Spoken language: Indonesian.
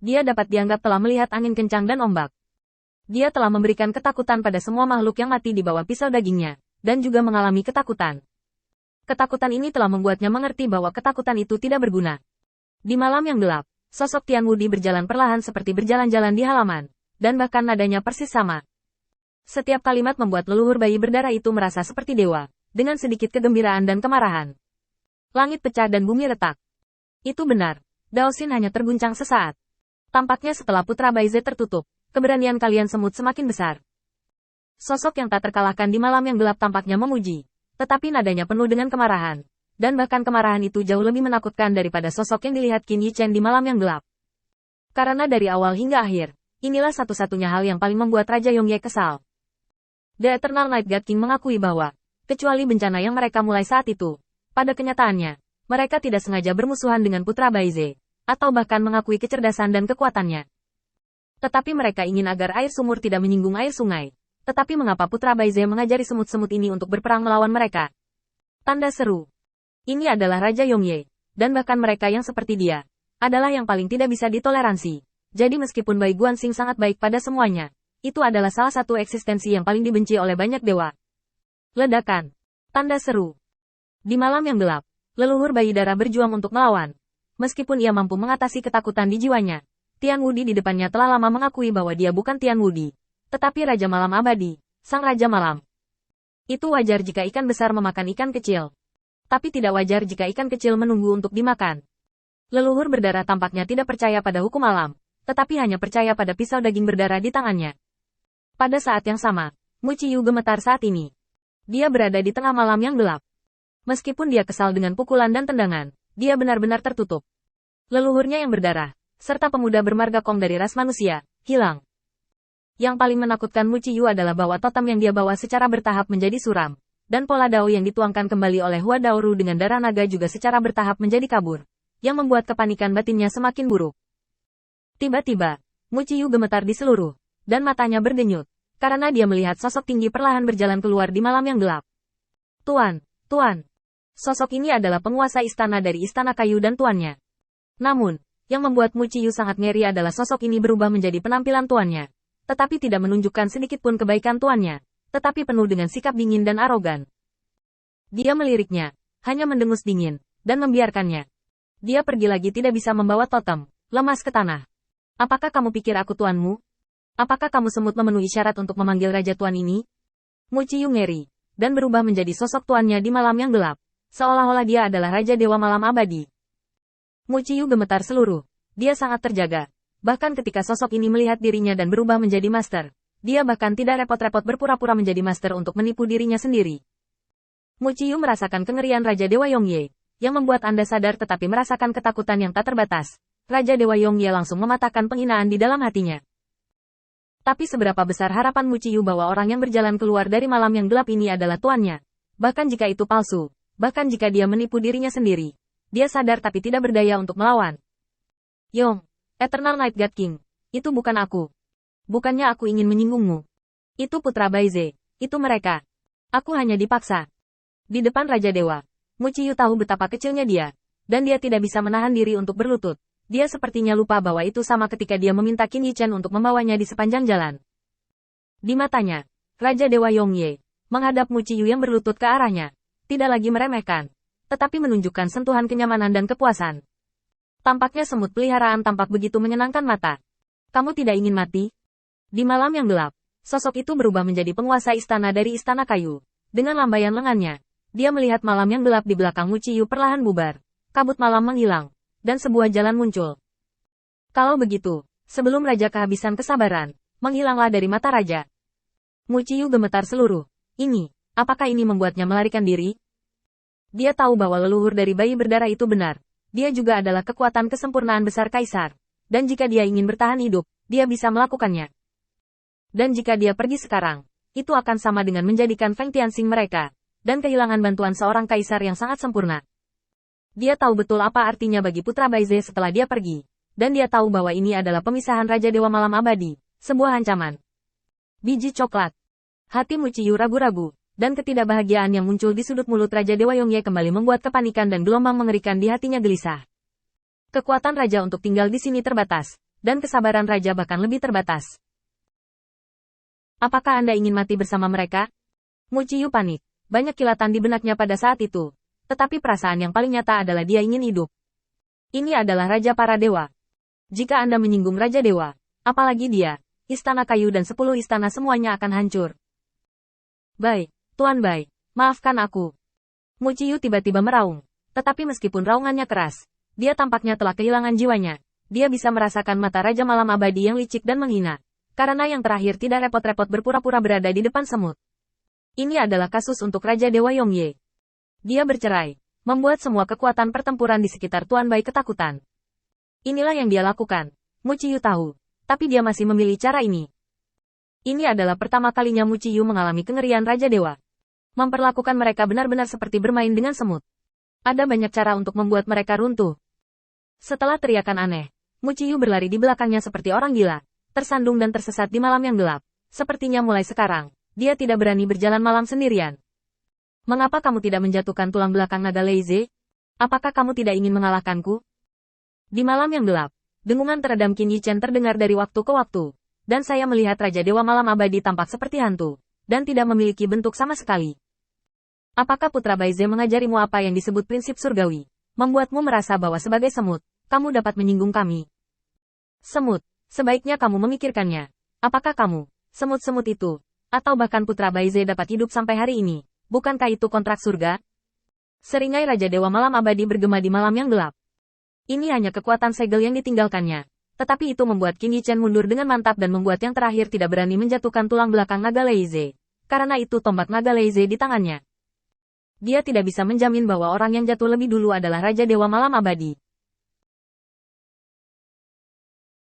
Dia dapat dianggap telah melihat angin kencang dan ombak. Dia telah memberikan ketakutan pada semua makhluk yang mati di bawah pisau dagingnya, dan juga mengalami ketakutan. Ketakutan ini telah membuatnya mengerti bahwa ketakutan itu tidak berguna. Di malam yang gelap, sosok Tian Wudi berjalan perlahan seperti berjalan-jalan di halaman, dan bahkan nadanya persis sama. Setiap kalimat membuat leluhur bayi berdarah itu merasa seperti dewa, dengan sedikit kegembiraan dan kemarahan. Langit pecah dan bumi retak. Itu benar, Daosin hanya terguncang sesaat. Tampaknya setelah Putra Baize tertutup, keberanian kalian semut semakin besar. Sosok yang tak terkalahkan di malam yang gelap tampaknya memuji, tetapi nadanya penuh dengan kemarahan. Dan bahkan kemarahan itu jauh lebih menakutkan daripada sosok yang dilihat Qin Yichen di malam yang gelap. Karena dari awal hingga akhir, inilah satu-satunya hal yang paling membuat Raja Yongye kesal. The Eternal Night God King mengakui bahwa, kecuali bencana yang mereka mulai saat itu, pada kenyataannya, mereka tidak sengaja bermusuhan dengan Putra Baize, atau bahkan mengakui kecerdasan dan kekuatannya. Tetapi mereka ingin agar air sumur tidak menyinggung air sungai. Tetapi mengapa Putra Baize mengajari semut-semut ini untuk berperang melawan mereka? Tanda seru. Ini adalah Raja Yongye, dan bahkan mereka yang seperti dia, adalah yang paling tidak bisa ditoleransi. Jadi meskipun Bai Guanxing sangat baik pada semuanya, itu adalah salah satu eksistensi yang paling dibenci oleh banyak dewa. Ledakan. Tanda seru. Di malam yang gelap, leluhur bayi darah berjuang untuk melawan. Meskipun ia mampu mengatasi ketakutan di jiwanya, Tian Wudi di depannya telah lama mengakui bahwa dia bukan Tian Wudi, tetapi Raja Malam Abadi, Sang Raja Malam. Itu wajar jika ikan besar memakan ikan kecil. Tapi tidak wajar jika ikan kecil menunggu untuk dimakan. Leluhur berdarah tampaknya tidak percaya pada hukum alam, tetapi hanya percaya pada pisau daging berdarah di tangannya. Pada saat yang sama, Mu Ciyu gemetar saat ini. Dia berada di tengah malam yang gelap. Meskipun dia kesal dengan pukulan dan tendangan, dia benar-benar tertutup. Leluhurnya yang berdarah, serta pemuda bermarga Kong dari ras manusia, hilang. Yang paling menakutkan Mu Ciyu adalah bahwa totem yang dia bawa secara bertahap menjadi suram, dan pola dao yang dituangkan kembali oleh Hua Daoru dengan darah naga juga secara bertahap menjadi kabur, yang membuat kepanikan batinnya semakin buruk. Tiba-tiba, Mu Ciyu gemetar di seluruh, dan matanya berdenyut, karena dia melihat sosok tinggi perlahan berjalan keluar di malam yang gelap. Tuan, Tuan. Sosok ini adalah penguasa istana dari Istana Kayu dan tuannya. Namun, yang membuat Mu Ciyu sangat ngeri adalah sosok ini berubah menjadi penampilan tuannya. Tetapi tidak menunjukkan sedikitpun kebaikan tuannya, tetapi penuh dengan sikap dingin dan arogan. Dia meliriknya, hanya mendengus dingin, dan membiarkannya. Dia pergi lagi tidak bisa membawa totem, lemas ke tanah. Apakah kamu pikir aku tuanmu? Apakah kamu semut memenuhi syarat untuk memanggil raja tuan ini? Mu Ciyu ngeri, dan berubah menjadi sosok tuannya di malam yang gelap, seolah-olah dia adalah Raja Dewa Malam Abadi. Mu Ciyu gemetar seluruh, dia sangat terjaga. Bahkan ketika sosok ini melihat dirinya dan berubah menjadi master, dia bahkan tidak repot-repot berpura-pura menjadi master untuk menipu dirinya sendiri. Mu Ciyu merasakan kengerian Raja Dewa Yongye, yang membuat Anda sadar tetapi merasakan ketakutan yang tak terbatas. Raja Dewa Yongye langsung mematahkan penghinaan di dalam hatinya. Tapi seberapa besar harapan Mu Ciyu bahwa orang yang berjalan keluar dari malam yang gelap ini adalah tuannya? Bahkan jika itu palsu, bahkan jika dia menipu dirinya sendiri, dia sadar tapi tidak berdaya untuk melawan. Yong. Eternal Night God King, itu bukan aku. Bukannya aku ingin menyinggungmu. Itu Putra Baize, itu mereka. Aku hanya dipaksa. Di depan Raja Dewa, Mu Ciyu tahu betapa kecilnya dia, dan dia tidak bisa menahan diri untuk berlutut. Dia sepertinya lupa bahwa itu sama ketika dia meminta Qin Yichen untuk membawanya di sepanjang jalan. Di matanya, Raja Dewa Yongye menghadap Mu Ciyu yang berlutut ke arahnya, tidak lagi meremehkan, tetapi menunjukkan sentuhan kenyamanan dan kepuasan. Tampaknya semut peliharaan tampak begitu menyenangkan mata. Kamu tidak ingin mati? Di malam yang gelap, sosok itu berubah menjadi penguasa istana dari Istana Kayu. Dengan lambaian lengannya, dia melihat malam yang gelap di belakang Mu Ciyu perlahan bubar. Kabut malam menghilang, dan sebuah jalan muncul. Kalau begitu, sebelum Raja kehabisan kesabaran, menghilanglah dari mata Raja. Mu Ciyu gemetar seluruh. Apakah ini membuatnya melarikan diri? Dia tahu bahwa leluhur dari bayi berdarah itu benar. Dia juga adalah kekuatan kesempurnaan besar Kaisar. Dan jika dia ingin bertahan hidup, dia bisa melakukannya. Dan jika dia pergi sekarang, itu akan sama dengan menjadikan Feng Tianxing mereka, dan kehilangan bantuan seorang Kaisar yang sangat sempurna. Dia tahu betul apa artinya bagi Putra Baize setelah dia pergi. Dan dia tahu bahwa ini adalah pemisahan Raja Dewa Malam Abadi, sebuah ancaman. Biji coklat. Hati Mu Ciyu ragu-ragu, dan ketidakbahagiaan yang muncul di sudut mulut Raja Dewa Yongye kembali membuat kepanikan dan gelombang mengerikan di hatinya gelisah. Kekuatan Raja untuk tinggal di sini terbatas, dan kesabaran raja bahkan lebih terbatas. Apakah Anda ingin mati bersama mereka? Mu Qiyu panik. Banyak kilatan di benaknya pada saat itu. Tetapi perasaan yang paling nyata adalah dia ingin hidup. Ini adalah Raja para Dewa. Jika Anda menyinggung Raja Dewa, apalagi dia, istana kayu dan 10 istana semuanya akan hancur. Bai, Tuan Bai, maafkan aku. Mu Qiyu tiba-tiba meraung. Tetapi meskipun raungannya keras, dia tampaknya telah kehilangan jiwanya. Dia bisa merasakan mata Raja Malam Abadi yang licik dan menghina. Karena yang terakhir tidak repot-repot berpura-pura berada di depan semut. Ini adalah kasus untuk Raja Dewa Yongye. Dia bercerai, membuat semua kekuatan pertempuran di sekitar Tuan Bai ketakutan. Inilah yang dia lakukan. Mu Qiyu tahu, tapi dia masih memilih cara ini. Ini adalah pertama kalinya Mu Qiyu mengalami kengerian Raja Dewa. Memperlakukan mereka benar-benar seperti bermain dengan semut. Ada banyak cara untuk membuat mereka runtuh. Setelah teriakan aneh, Mu Qiyu berlari di belakangnya seperti orang gila, tersandung dan tersesat di malam yang gelap. Sepertinya mulai sekarang, dia tidak berani berjalan malam sendirian. Mengapa kamu tidak menjatuhkan tulang belakang naga Leize? Apakah kamu tidak ingin mengalahkanku? Di malam yang gelap, dengungan teredam Qin Yichen terdengar dari waktu ke waktu, dan saya melihat Raja Dewa Malam Abadi tampak seperti hantu, dan tidak memiliki bentuk sama sekali. Apakah Putra Baize mengajarimu apa yang disebut prinsip surgawi? Membuatmu merasa bahwa sebagai semut, kamu dapat menyinggung kami. Semut, sebaiknya kamu memikirkannya. Apakah kamu, semut-semut itu, atau bahkan Putra Baize dapat hidup sampai hari ini? Bukankah itu kontrak surga? Seringai Raja Dewa Malam Abadi bergema di malam yang gelap. Ini hanya kekuatan segel yang ditinggalkannya. Tetapi itu membuat Qin Yichen mundur dengan mantap dan membuat yang terakhir tidak berani menjatuhkan tulang belakang naga Leize. Karena itu tombak naga Leize di tangannya. Dia tidak bisa menjamin bahwa orang yang jatuh lebih dulu adalah Raja Dewa Malam Abadi.